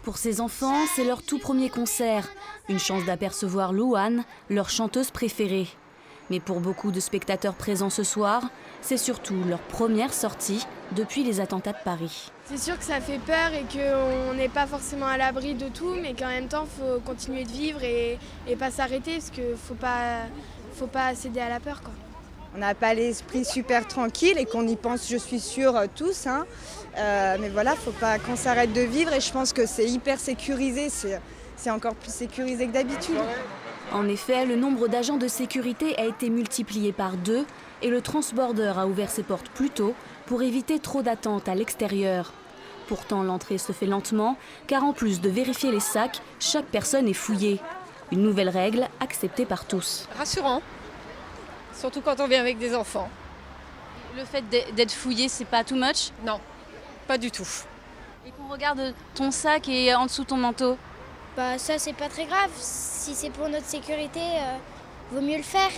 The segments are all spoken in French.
Pour ces enfants, c'est leur tout premier concert. Une chance d'apercevoir Louane, leur chanteuse préférée. Mais pour beaucoup de spectateurs présents ce soir, c'est surtout leur première sortie depuis les attentats de Paris. C'est sûr que ça fait peur et qu'on n'est pas forcément à l'abri de tout, mais qu'en même temps, il faut continuer de vivre et pas s'arrêter parce qu'il ne faut pas céder à la peur, quoi. On n'a pas l'esprit super tranquille et qu'on y pense, je suis sûre, tous. Mais voilà, il ne faut pas qu'on s'arrête de vivre et je pense que c'est hyper sécurisé, c'est encore plus sécurisé que d'habitude. En effet, le nombre d'agents de sécurité a été multiplié par 2 et le Transborder a ouvert ses portes plus tôt pour éviter trop d'attentes à l'extérieur. Pourtant, l'entrée se fait lentement, car en plus de vérifier les sacs, chaque personne est fouillée. Une nouvelle règle acceptée par tous. Rassurant, surtout quand on vient avec des enfants. Le fait d'être fouillé, c'est pas too much? Non, pas du tout. Et qu'on regarde ton sac et en dessous ton manteau? Bah ça c'est pas très grave, si c'est pour notre sécurité, vaut mieux le faire.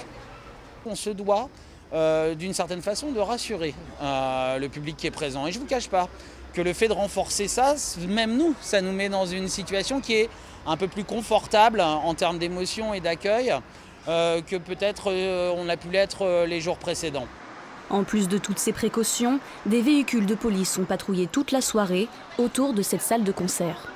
On se doit d'une certaine façon de rassurer le public qui est présent. Et je ne vous cache pas que le fait de renforcer ça, même nous, ça nous met dans une situation qui est un peu plus confortable en termes d'émotion et d'accueil que peut-être on a pu l'être les jours précédents. En plus de toutes ces précautions, des véhicules de police sont patrouillés toute la soirée autour de cette salle de concert.